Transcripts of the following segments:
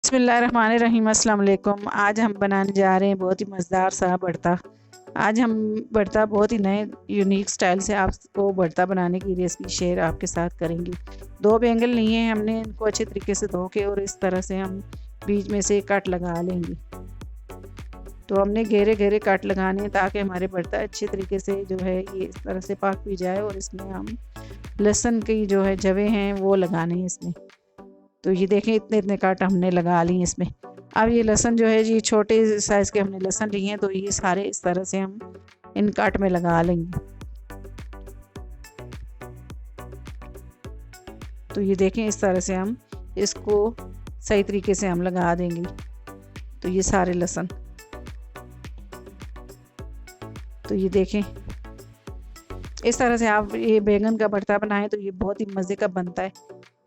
बिस्मिल्लाहिर्रहमानिर्रहीम। अस्सलाम वालेकुम। आज हम बनाने जा रहे हैं बहुत ही मज़ेदार सा भरता। आज हम भरता बहुत ही नए यूनिक स्टाइल से आपको भरता बनाने की रेसिपी शेयर आपके साथ करेंगे। 2 बैंगन लिए हैं हमने, इनको अच्छे तरीके से धो के और इस तरह से हम बीच में से कट लगा लेंगे। तो हमने घेरे घेरे कट लगाने हैं ताकि हमारे भरता अच्छे तरीके से जो है ये इस तरह से पक भी जाए। और इसमें हम लहसुन की जो है जवे हैं वो लगाने हैं इसमें। तो ये देखें इतने इतने काट हमने लगा लिए इसमें। अब ये लहसुन जो है जी छोटे साइज़ के हमने लहसुन लिए हैं, तो ये सारे इस तरह से हम इन काट में लगा लेंगे। तो ये देखें इस तरह से हम इसको सही तरीके से हम लगा देंगे। तो ये सारे लहसुन, तो ये देखें इस तरह से आप ये बैंगन का भरता बनाएं तो ये बहुत ही मज़े का बनता है।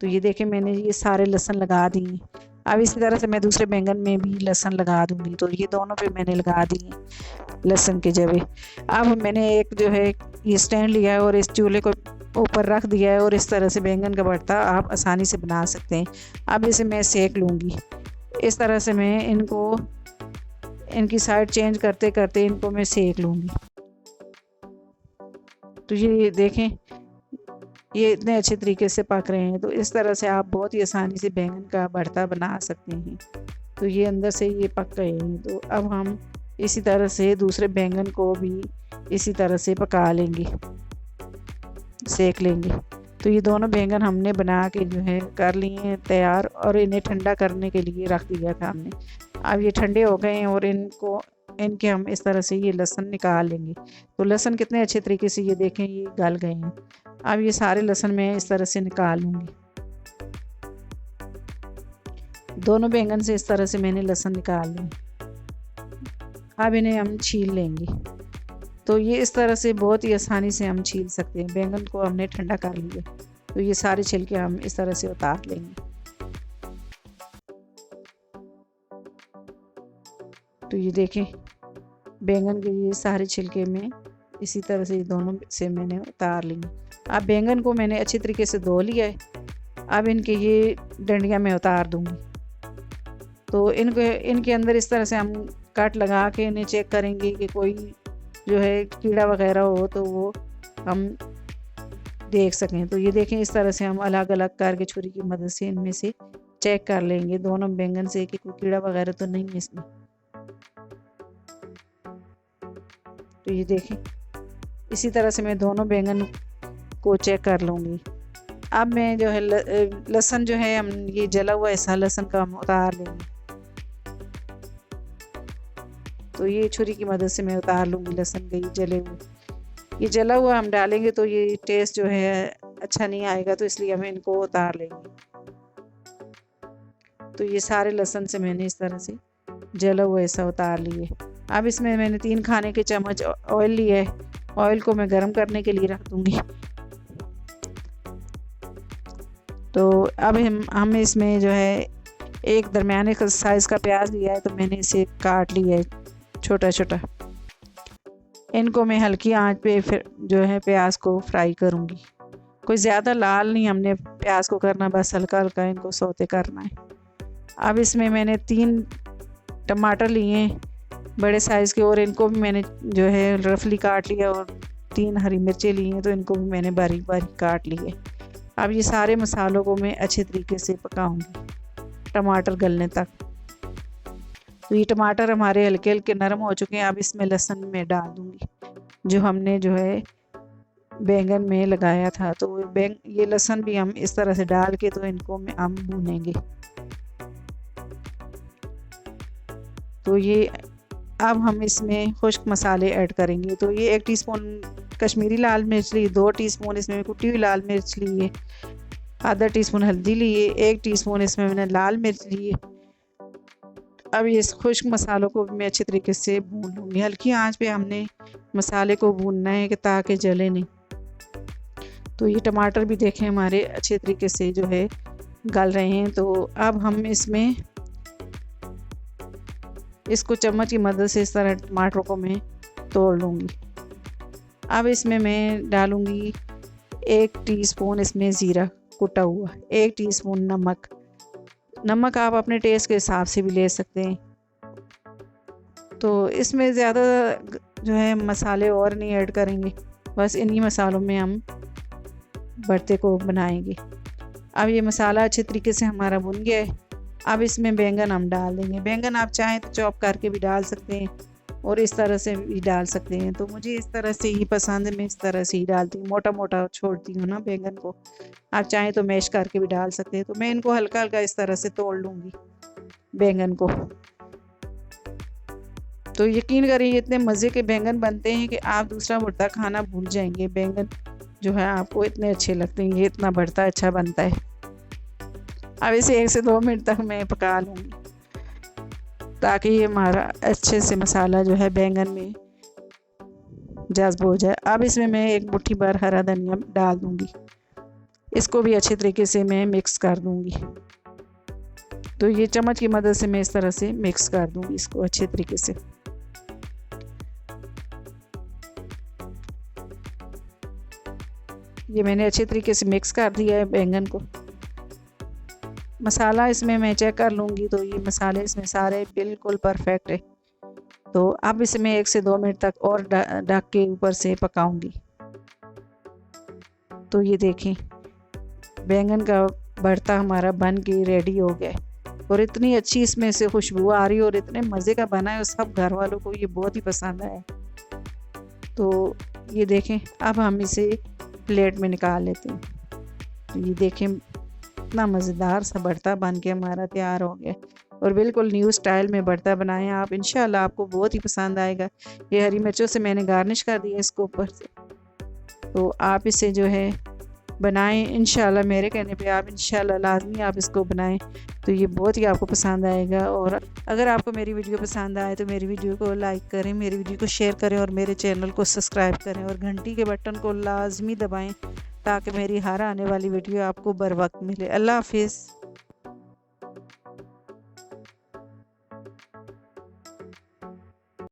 तो ये देखें मैंने ये सारे लहसुन लगा दिए। अब इसी तरह से मैं दूसरे बैंगन में भी लहसुन लगा दूंगी। तो ये दोनों पे मैंने लगा दिए लहसुन के जवे। अब मैंने एक जो है ये स्टैंड लिया है और इस चूल्हे को ऊपर रख दिया है और इस तरह से बैंगन का भरता आप आसानी से बना सकते हैं। अब इसे मैं सेक लूँगी। इस तरह से मैं इनको इनकी साइड चेंज करते करते इनको मैं सेक लूँगी। तो ये देखें ये इतने अच्छे तरीके से पक रहे हैं। तो इस तरह से आप बहुत ही आसानी से बैंगन का भरता बना सकते हैं। तो ये अंदर से ये पक गए हैं। तो अब हम इसी तरह से दूसरे बैंगन को भी इसी तरह से पका लेंगे, सेक लेंगे। तो ये दोनों बैंगन हमने बना के जो है कर लिए हैं तैयार और इन्हें ठंडा करने के लिए रख दिया था हमने। अब ये ठंडे हो गए हैं और इनके हम इस तरह से ये लहसुन निकाल लेंगे। तो लहसुन कितने अच्छे तरीके से ये देखें ये गल गए हैं। अब ये सारे लहसुन मैं इस तरह से निकाल लूँगी। दोनों बैंगन से इस तरह से मैंने लहसुन निकाल ली। अब इन्हें हम छील लेंगे। तो ये इस तरह से बहुत ही आसानी से हम छील सकते हैं। बैंगन को हमने ठंडा कर लिया। तो ये सारे छिलके हम इस तरह से उतार लेंगे। तो ये देखें बैंगन के ये सारे छिलके में इसी तरह से दोनों से मैंने उतार लिए। अब बैंगन को मैंने अच्छे तरीके से धो लिया है। अब इनके ये डंडियाँ मैं उतार दूँगी। तो इनके अंदर इस तरह से हम कट लगा के इन्हें चेक करेंगे कि कोई जो है कीड़ा वगैरह हो तो वो हम देख सकें। तो ये देखें इस तरह से हम अलग अलग करके छुरी की मदद से इनमें से चेक कर लेंगे दोनों बैंगन से कि कोई कीड़ा वगैरह तो नहीं है इसमें। तो ये देखें इसी तरह से मैं दोनों बैंगन को चेक कर लूँगी। अब मैं जो है लहसुन जो है हम ये जला हुआ हिस्सा लहसुन का हम उतार लेंगे। तो ये छुरी की मदद से मैं उतार लूँगी लहसुन के जले हुए। ये जला हुआ हम डालेंगे तो ये टेस्ट जो है अच्छा नहीं आएगा, तो इसलिए हम इनको उतार लेंगे। तो ये सारे लहसुन से मैंने इस तरह से जला हुआ हिस्सा उतार लिए। अब इसमें मैंने 3 खाने के चम्मच ऑयल लिया है। ऑयल को मैं गर्म करने के लिए रख दूँगी। तो अब हम इसमें जो है एक दरमियाने साइज़ का प्याज लिया है। तो मैंने इसे काट लिया है छोटा छोटा। इनको मैं हल्की आंच पे फिर जो है प्याज को फ्राई करूँगी। कोई ज़्यादा लाल नहीं हमने प्याज को करना, बस हल्का हल्का इनको सौते करना है। अब इसमें मैंने 3 टमाटर लिए हैं बड़े साइज़ के और इनको भी मैंने जो है रफली काट लिया। और 3 हरी मिर्चें ली हैं तो इनको भी मैंने बारीक बारीक काट लिए। अब ये सारे मसालों को मैं अच्छे तरीके से पकाऊंगी टमाटर गलने तक। तो ये टमाटर हमारे हल्के हल्के नरम हो चुके हैं। अब इसमें लहसुन में डाल दूंगी जो हमने जो है बैंगन में लगाया था। तो ये लहसुन भी हम इस तरह से डाल के तो इनको हम भूनेंगे। तो ये अब हम इसमें खुश्क मसाले ऐड करेंगे। तो ये 1 टीस्पून कश्मीरी लाल मिर्च ली, 2 टीस्पून इसमें कुटी हुई लाल मिर्च ली है, आधा टीस्पून हल्दी ली है, 1 टीस्पून इसमें मैंने लाल मिर्च ली है। अब ये खुश्क मसालों को मैं अच्छे तरीके से भून लूँगी। हल्की आंच पे हमने मसाले को भूनना है कि ताकि जले नहीं। तो ये टमाटर भी देखें हमारे अच्छे तरीके से जो है गल रहे हैं। तो अब हम इसको चम्मच की मदद से इस तरह टमाटरों को मैं तोड़ लूँगी। अब इसमें मैं डालूँगी 1 टीस्पून इसमें ज़ीरा कुटा हुआ, 1 टीस्पून नमक, नमक आप अपने टेस्ट के हिसाब से भी ले सकते हैं। तो इसमें ज़्यादा जो है मसाले और नहीं ऐड करेंगे, बस इन्हीं मसालों में हम भरते को बनाएंगे। अब ये मसाला अच्छे तरीके से हमारा भुन गया है। अब इसमें बैंगन हम डाल देंगे। बैंगन आप चाहें तो चॉप करके भी डाल सकते हैं और इस तरह से भी डाल सकते हैं। तो मुझे इस तरह से ही पसंद है, मैं इस तरह से ही डालती हूँ, मोटा मोटा छोड़ती हूँ ना बैंगन को। आप चाहें तो मैश करके भी डाल सकते हैं। तो मैं इनको हल्का हल्का इस तरह से तोड़ लूँगी बैंगन को। तो यकीन करिए इतने मज़े के बैंगन बनते हैं कि आप दूसरा भुर्ता खाना भूल जाएंगे। बैंगन जो है आपको इतने अच्छे लगते हैं, ये इतना भरता अच्छा बनता है। अब इसे 1 से 2 मिनट तक मैं पका लूँगी ताकि ये हमारा अच्छे से मसाला जो है बैंगन में जज्ब हो जाए। अब इसमें मैं 1 मुट्ठी भर हरा धनिया डाल दूँगी, इसको भी अच्छे तरीके से मैं मिक्स कर दूँगी। तो ये चम्मच की मदद से मैं इस तरह से मिक्स कर दूँगी इसको अच्छे तरीके से। ये मैंने अच्छे तरीके से मिक्स कर दिया है बैंगन को। मसाला इसमें मैं चेक कर लूँगी तो ये मसाले इसमें सारे बिल्कुल परफेक्ट है। तो अब इसे मैं 1 से 2 मिनट तक और ढक के ऊपर से पकाऊंगी। तो ये देखें बैंगन का भरता हमारा बन के रेडी हो गया और इतनी अच्छी इसमें से खुशबू आ रही है और इतने मज़े का बना है, सब घर वालों को ये बहुत ही पसंद आया। तो ये देखें अब हम इसे प्लेट में निकाल लेते हैं। तो ये देखें इतना मज़ेदार सा भरता बन के हमारा तैयार हो गया और बिल्कुल न्यू स्टाइल में भरता बनाएं आप, इंशाल्लाह आपको बहुत ही पसंद आएगा। ये हरी मिर्चों से मैंने गार्निश कर दिया इसको ऊपर से। तो आप इसे जो है बनाएं इंशाल्लाह, मेरे कहने पे आप इंशाल्लाह लाजमी आप इसको बनाएं तो ये बहुत ही आपको पसंद आएगा। और अगर आपको मेरी वीडियो पसंद आए तो मेरी वीडियो को लाइक करें, मेरी वीडियो को शेयर करें और मेरे चैनल को सब्सक्राइब करें और घंटी के बटन को लाजमी दबाएं ताकि मेरी हर आने वाली वीडियो आपको बर वक्त मिले। अल्लाह हाफिज़।